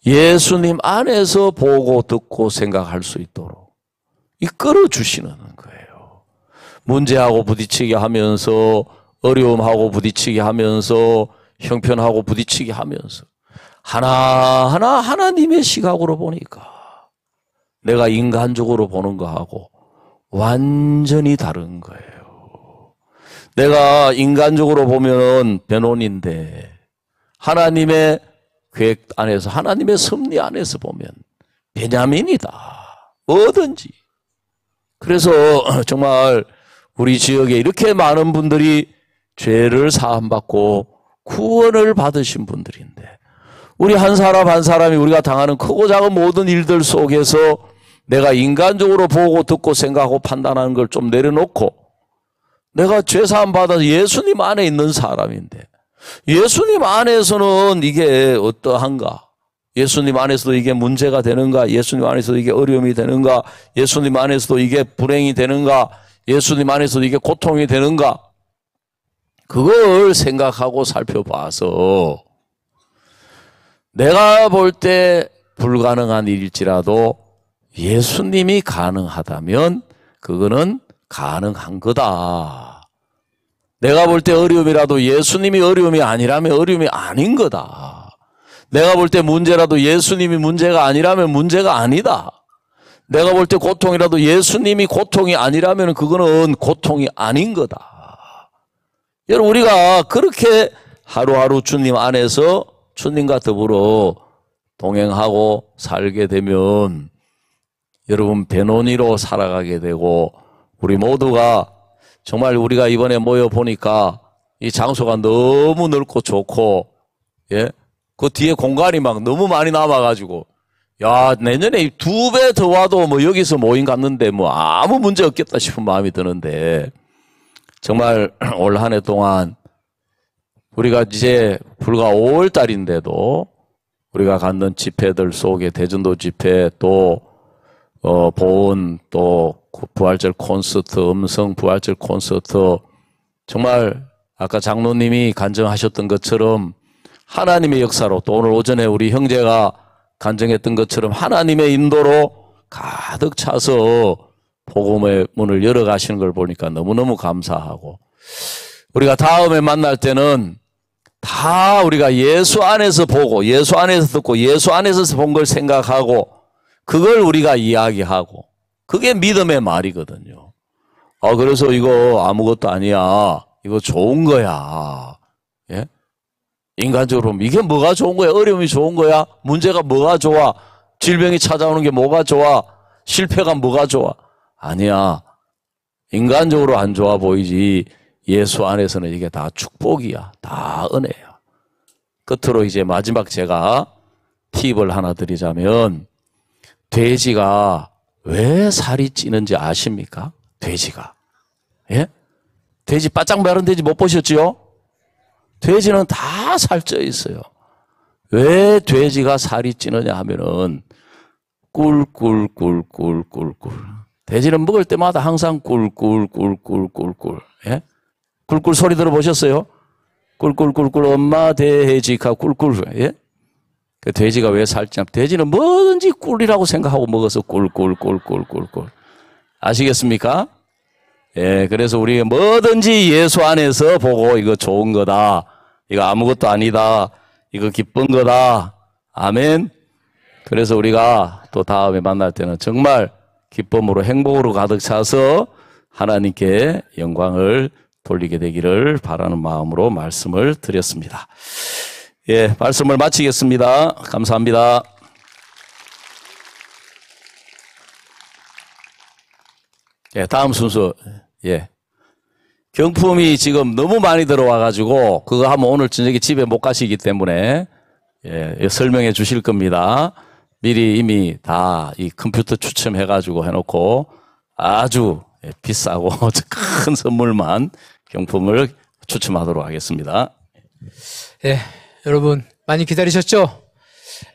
예수님 안에서 보고 듣고 생각할 수 있도록 이끌어 주시는 거예요. 문제하고 부딪히게 하면서 어려움하고 부딪히게 하면서 형편하고 부딪히게 하면서 하나하나 하나님의 시각으로 보니까 내가 인간적으로 보는 거하고 완전히 다른 거예요. 내가 인간적으로 보면 변론인데 하나님의 계획 안에서 하나님의 섭리 안에서 보면 베냐민이다. 뭐든지. 그래서 정말 우리 지역에 이렇게 많은 분들이 죄를 사함받고 구원을 받으신 분들인데 우리 한 사람 한 사람이 우리가 당하는 크고 작은 모든 일들 속에서 내가 인간적으로 보고 듣고 생각하고 판단하는 걸 좀 내려놓고 내가 죄사함 받아서 예수님 안에 있는 사람인데 예수님 안에서는 이게 어떠한가? 예수님 안에서도 이게 문제가 되는가? 예수님 안에서도 이게 어려움이 되는가? 예수님 안에서도 이게 불행이 되는가? 예수님 안에서도 이게 고통이 되는가? 그걸 생각하고 살펴봐서 내가 볼 때 불가능한 일일지라도 예수님이 가능하다면 그거는 가능한 거다. 내가 볼 때 어려움이라도 예수님이 어려움이 아니라면 어려움이 아닌 거다. 내가 볼 때 문제라도 예수님이 문제가 아니라면 문제가 아니다. 내가 볼 때 고통이라도 예수님이 고통이 아니라면 그거는 고통이 아닌 거다. 여러분 우리가 그렇게 하루하루 주님 안에서 주님과 더불어 동행하고 살게 되면 여러분 배논이로 살아가게 되고 우리 모두가 정말 우리가 이번에 모여 보니까 이 장소가 너무 넓고 좋고, 예? 그 뒤에 공간이 막 너무 많이 남아가지고, 야, 내년에 2배 더 와도 뭐 여기서 모임 갖는데 뭐 아무 문제 없겠다 싶은 마음이 드는데, 정말 올 한 해 동안 우리가 이제 불과 5월 달인데도 우리가 갖는 집회들 속에 대전도 집회 또, 보은 또 부활절 콘서트, 음성 부활절 콘서트 정말 아까 장로님이 간증하셨던 것처럼 하나님의 역사로 또 오늘 오전에 우리 형제가 간증했던 것처럼 하나님의 인도로 가득 차서 복음의 문을 열어가시는 걸 보니까 너무너무 감사하고 우리가 다음에 만날 때는 다 우리가 예수 안에서 보고 예수 안에서 듣고 예수 안에서 본 걸 생각하고 그걸 우리가 이야기하고 그게 믿음의 말이거든요. 그래서 이거 아무것도 아니야. 이거 좋은 거야. 예? 인간적으로 이게 뭐가 좋은 거야? 어려움이 좋은 거야? 문제가 뭐가 좋아? 질병이 찾아오는 게 뭐가 좋아? 실패가 뭐가 좋아? 아니야. 인간적으로 안 좋아 보이지 예수 안에서는 이게 다 축복이야. 다 은혜야. 끝으로 이제 마지막 제가 팁을 하나 드리자면 돼지가 왜 살이 찌는지 아십니까? 돼지가. 예? 돼지 바짝 마른 돼지 못 보셨지요? 돼지는 다 살쪄 있어요. 왜 돼지가 살이 찌느냐 하면은 꿀꿀꿀꿀꿀꿀. 돼지는 먹을 때마다 항상 꿀꿀꿀꿀꿀꿀. 예? 꿀꿀 소리 들어보셨어요? 꿀꿀꿀꿀 엄마 돼지가 꿀꿀. 예? 그 돼지가 왜 살찌냐? 돼지는 뭐든지 꿀이라고 생각하고 먹어서 꿀꿀꿀꿀꿀꿀. 아시겠습니까? 예, 그래서 우리가 뭐든지 예수 안에서 보고 이거 좋은 거다. 이거 아무것도 아니다. 이거 기쁜 거다. 아멘. 그래서 우리가 또 다음에 만날 때는 정말 기쁨으로 행복으로 가득 차서 하나님께 영광을 돌리게 되기를 바라는 마음으로 말씀을 드렸습니다. 예, 말씀을 마치겠습니다. 감사합니다. 예, 다음 순서. 예. 경품이 지금 너무 많이 들어와가지고, 그거 하면 오늘 저녁에 집에 못 가시기 때문에, 예, 설명해 주실 겁니다. 미리 이미 다 이 컴퓨터 추첨해가지고 해놓고 아주 비싸고 큰 선물만 경품을 추첨하도록 하겠습니다. 예, 여러분 많이 기다리셨죠?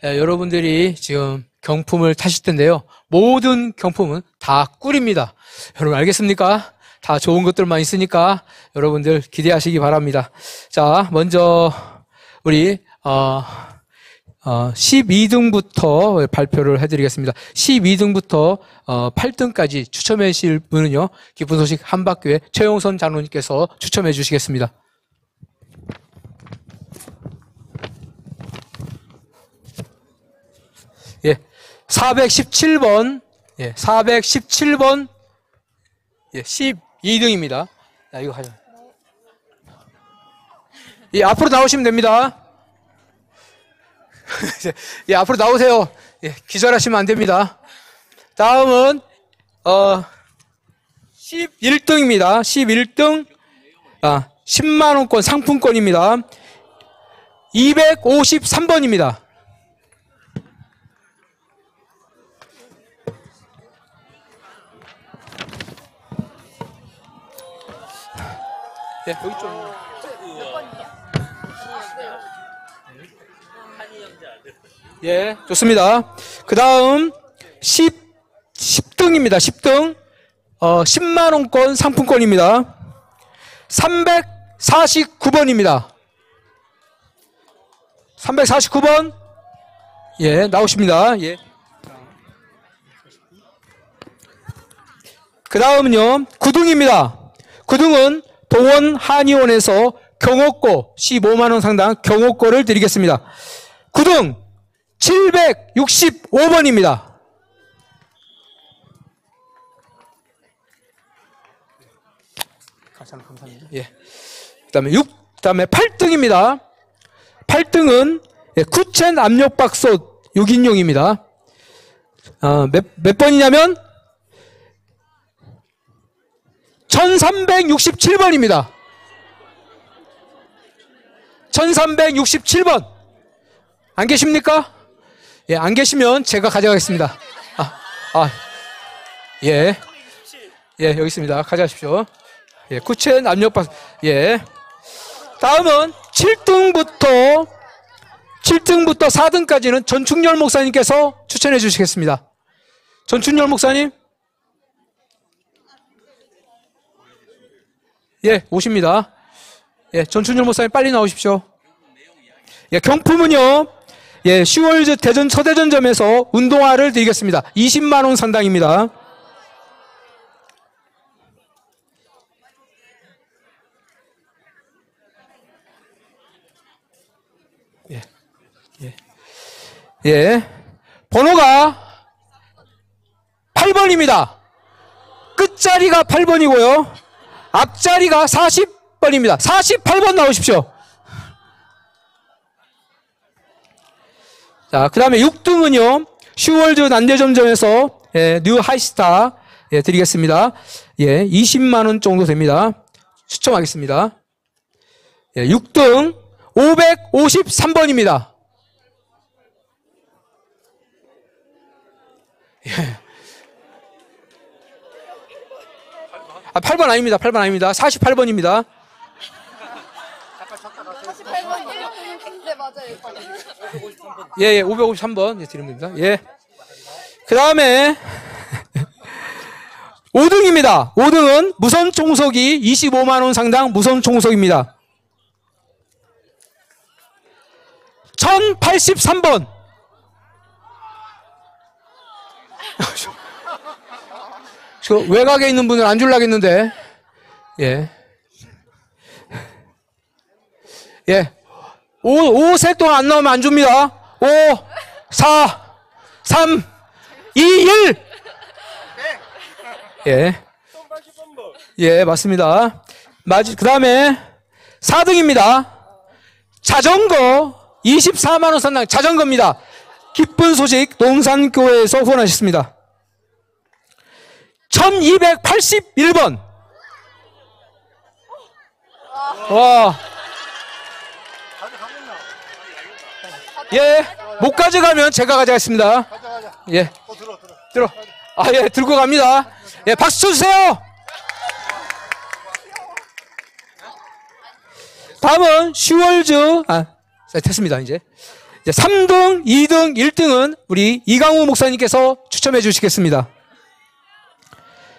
예, 여러분들이 지금 경품을 타실 텐데요. 모든 경품은 다 꿀입니다. 여러분 알겠습니까? 다 좋은 것들만 있으니까 여러분들 기대하시기 바랍니다. 자, 먼저 우리 12등부터 발표를 해드리겠습니다. 12등부터 8등까지 추첨해 주실 분은요, 기쁜 소식 한박교회 최용선 장로님께서 추첨해 주시겠습니다. 예, 417번, 예, 417번, 예, 12등입니다. 자, 이거 가져. 예, 앞으로 나오시면 됩니다. 예, 앞으로 나오세요. 예, 기절하시면 안 됩니다. 다음은 11등입니다. 11등 10만 원권 상품권입니다. 253번입니다. 예, 여기 좀. 예, 좋습니다. 그 다음 10등입니다. 10등 10만원권 상품권입니다. 349번입니다. 349번 예, 나오십니다. 예. 그 다음은요 9등입니다. 9등은 동원 한의원에서 경옥고 15만원 상당 경옥고를 드리겠습니다. 9등 765번입니다. 감사합니다. 예. 그다음에 8등입니다. 8등은 쿠첸 압력밥솥 6인용입니다. 몇 번이냐면 1367번입니다. 1367번. 안 계십니까? 예, 안 계시면 제가 가져가겠습니다. 예. 예, 여기 있습니다. 가져가십시오. 예, 쿠첸 압력밥. 예. 다음은 7등부터 4등까지는 전충열 목사님께서 추천해 주시겠습니다. 전충열 목사님. 예, 오십니다. 예, 전충열 목사님 빨리 나오십시오. 예, 경품은요, 예, 10월 대전 서대전점에서 운동화를 드리겠습니다. 20만원 상당입니다. 예, 예, 예. 번호가 8번입니다. 끝자리가 8번이고요. 앞자리가 40번입니다. 48번 나오십시오. 자, 그 다음에 6등은요, 슈월드 난대점점에서, 예, 뉴 하이스타, 예, 드리겠습니다. 예, 20만원 정도 됩니다. 추첨하겠습니다. 예, 6등, 553번입니다. 예. 8번 아닙니다. 8번 아닙니다. 48번입니다. 48번. 네, 맞아요. 예, 553번. 예, 드리면 됩니다. 예. 그 다음에, 5등입니다. 5등은 무선 청소기 25만원 상당 무선 청소기입니다. 1083번. 저 외곽에 있는 분들 안 줄라겠는데. 예. 예. 5세 동안 안 나오면 안 줍니다. 5, 4, 3, 2, 1. 예. 예, 맞습니다. 그 다음에 4등입니다. 자전거 24만원 상당 자전거입니다. 기쁜 소식 농산교회에서 후원하셨습니다. 1281번. 와. 예, 못 가져가면 제가 가져가겠습니다. 예. 들어. 아, 예, 들고 갑니다. 예, 박수 쳐주세요. 다음은 슈월즈, 됐습니다, 이제. 3등, 2등, 1등은 우리 이강우 목사님께서 추첨해 주시겠습니다.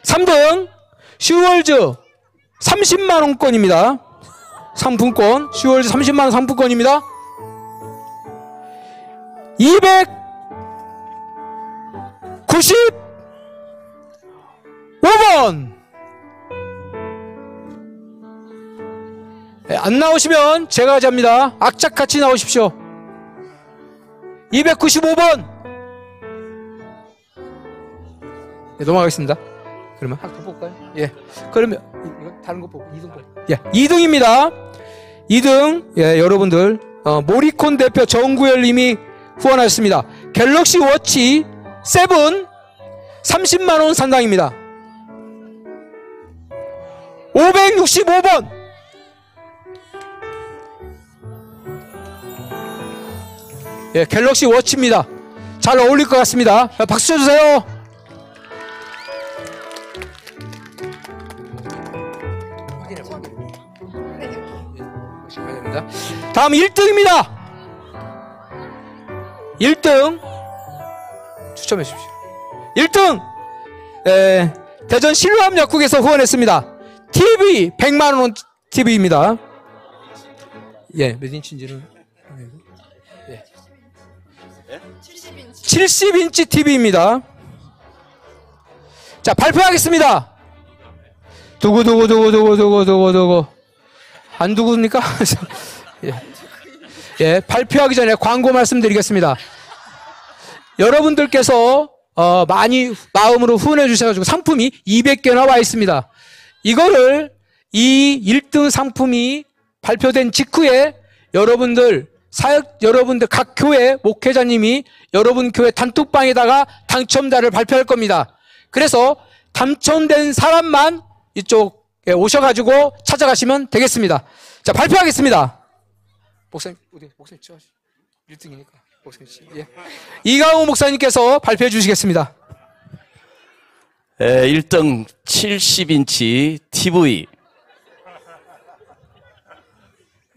3등, 슈월즈 30만원권입니다. 상품권, 슈월즈 30만원 상품권입니다. 295번! 네, 안 나오시면 제가 잡니다. 악착같이 나오십시오. 295번! 네, 넘어가겠습니다. 그러면 한 번 볼까요? 예. 그러면, 이거 다른 거 보고, 2등 거. 예, 2등입니다. 2등, 예, 여러분들, 모리콘 대표 정구열 님이 후원하셨습니다. 갤럭시 워치 7 30만원 상당입니다. 565번! 예, 갤럭시 워치입니다. 잘 어울릴 것 같습니다. 박수 쳐주세요. 다음 1등입니다. 1등 추첨해 주십시오. 1등 대전 신루암 약국에서 후원했습니다. TV 100만원 TV입니다. 예, 몇 인치인지는 70인치 TV입니다. 자, 발표하겠습니다. 두구두구두구두구두구두구 안 두구입니까? 예. 예, 발표하기 전에 광고 말씀드리겠습니다. 여러분들께서 많이 마음으로 후원해 주셔가지고 상품이 200개나 와 있습니다. 이거를 이 1등 상품이 발표된 직후에 여러분들 각 교회 목회자님이 여러분 교회 단톡방에다가 당첨자를 발표할 겁니다. 그래서 당첨된 사람만 이쪽에 오셔가지고 찾아가시면 되겠습니다. 자, 발표하겠습니다. 목사님 1등이니까 목사님. 예. 이강우 목사님께서 발표해 주시겠습니다. 1등 70인치 TV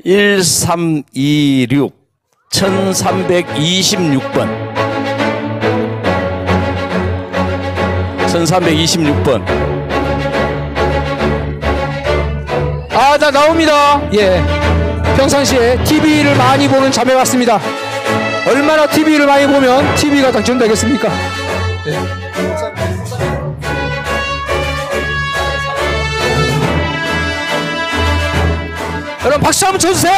1326 1326번 1326번. 아, 나 나옵니다. 예. 평상시에 TV를 많이 보는 자매 같습니다. 얼마나 TV를 많이 보면 TV가 당첨되겠습니까? 예. 여러분 박수 한번 쳐주세요.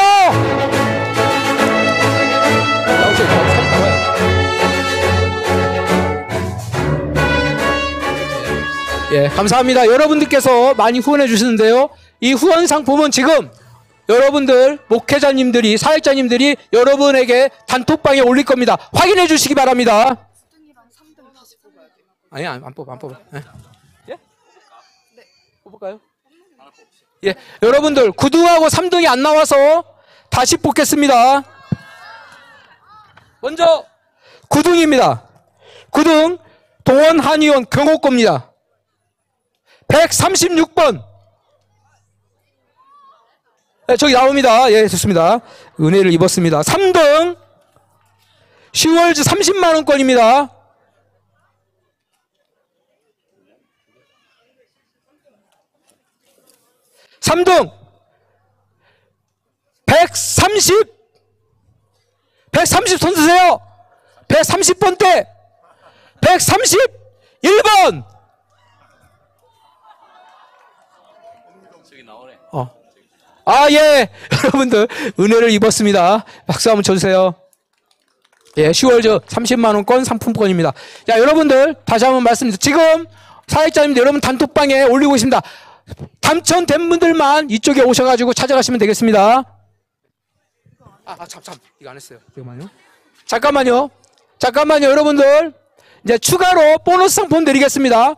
예, 감사합니다. 여러분들께서 많이 후원해 주시는데요. 이 후원 상품은 지금 여러분들 목회자님들이 사역자님들이 여러분에게 단톡방에 올릴 겁니다. 확인해 주시기 바랍니다. 2등이랑 3등 다시 뽑아야 돼요. 아니, 안 뽑아. 예? 예? 네. 뽑을까요? 예, 여러분들 9등하고 3등이 안 나와서 다시 뽑겠습니다. 먼저 9등입니다. 9등 동원 한의원 경호과입니다. 136번. 네, 저기 나옵니다. 예, 좋습니다. 은혜를 입었습니다. 3등 슈월즈 30만원권입니다. 3등 130 손 드세요. 130번대 131번. 아, 예. 여러분들 은혜를 입었습니다. 박수 한번 쳐주세요. 예, 슈월즈 30만원권 상품권입니다. 자, 여러분들 다시 한번 말씀드립니다. 지금 사역자님들 여러분 단톡방에 올리고 있습니다. 당첨된 분들만 이쪽에 오셔가지고 찾아가시면 되겠습니다. 이거 안 했어요. 잠깐만요. 여러분들 이제 추가로 보너스 상품 드리겠습니다.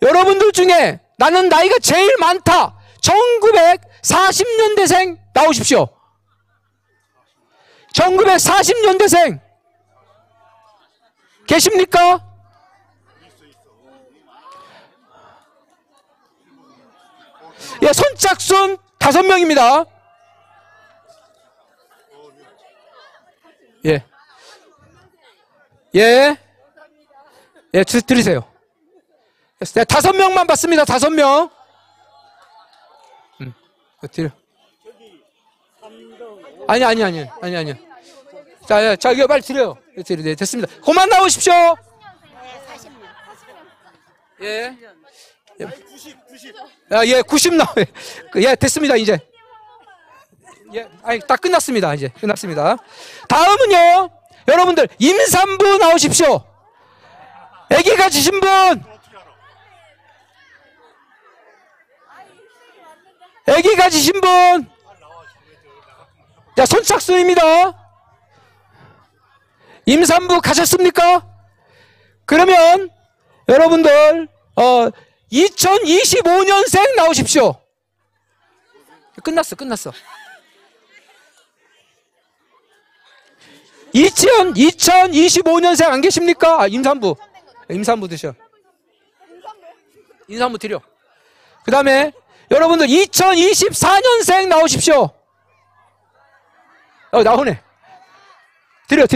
여러분들 중에 나는 나이가 제일 많다 1940년대생 나오십시오. 1940년대생 계십니까? 예, 선착순 5명입니다. 예. 예. 예, 들으세요. 5명만 받습니다. 5명. 드려. 아니. 자, 이거 빨리 드려요. 네, 됐습니다. 그만 나오십시오. 예. 예, 90 나와요. 예, 됐습니다, 이제. 예, 딱 끝났습니다. 이제 끝났습니다. 다음은요, 여러분들, 임산부 나오십시오. 아기 가지신 분. 아기 가지신 분. 자, 선착순입니다. 임산부 가셨습니까? 그러면 여러분들 2025년생 나오십시오. 끝났어. 2025년생 안 계십니까? 임산부 드셔. 임산부 드려. 그 다음에 여러분들 2024년생 나오십시오. 나오네. 드려.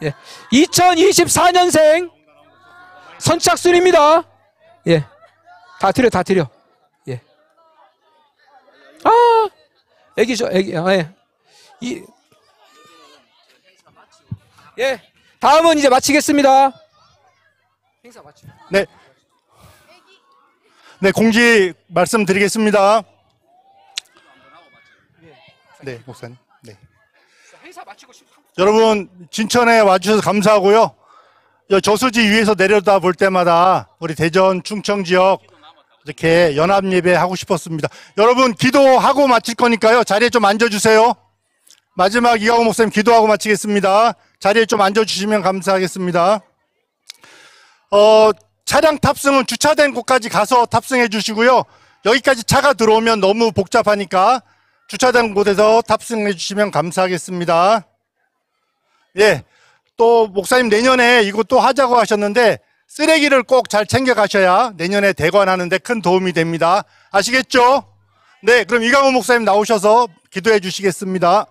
예. 2024년생 선착순입니다. 예. 다 드려. 예. 애기죠, 애기. 예. 예. 다음은 이제 마치겠습니다. 행사 마치. 네, 공지 말씀드리겠습니다. 네, 목사님. 네. 행사 마치고 싶어. 여러분, 진천에 와주셔서 감사하고요. 저수지 위에서 내려다 볼 때마다 우리 대전, 충청 지역 이렇게 연합 예배 하고 싶었습니다. 여러분, 기도하고 마칠 거니까요. 자리에 좀 앉아주세요. 마지막 이강호 목사님 기도하고 마치겠습니다. 자리에 좀 앉아주시면 감사하겠습니다. 차량 탑승은 주차된 곳까지 가서 탑승해 주시고요. 여기까지 차가 들어오면 너무 복잡하니까 주차된 곳에서 탑승해 주시면 감사하겠습니다. 예, 또 목사님 내년에 이거 또 하자고 하셨는데 쓰레기를 꼭 잘 챙겨 가셔야 내년에 대관하는 데 큰 도움이 됩니다. 아시겠죠? 네, 그럼 이강호 목사님 나오셔서 기도해 주시겠습니다.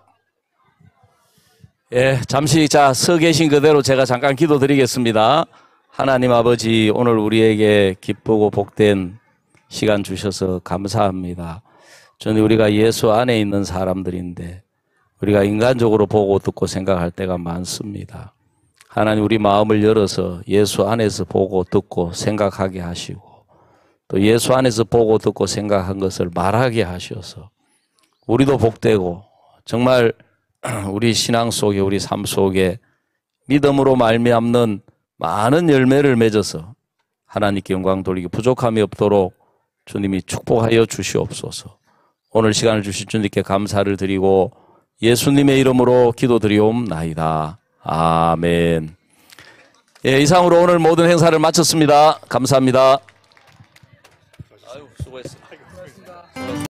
예, 잠시 서 계신 그대로 제가 잠깐 기도드리겠습니다. 하나님 아버지, 오늘 우리에게 기쁘고 복된 시간 주셔서 감사합니다. 저는 우리가 예수 안에 있는 사람들인데 우리가 인간적으로 보고 듣고 생각할 때가 많습니다. 하나님, 우리 마음을 열어서 예수 안에서 보고 듣고 생각하게 하시고 또 예수 안에서 보고 듣고 생각한 것을 말하게 하셔서 우리도 복되고 정말 우리 신앙 속에, 우리 삶 속에 믿음으로 말미암는 많은 열매를 맺어서 하나님께 영광 돌리기 부족함이 없도록 주님이 축복하여 주시옵소서. 오늘 시간을 주신 주님께 감사를 드리고 예수님의 이름으로 기도드리옵나이다. 아멘. 예, 이상으로 오늘 모든 행사를 마쳤습니다. 감사합니다.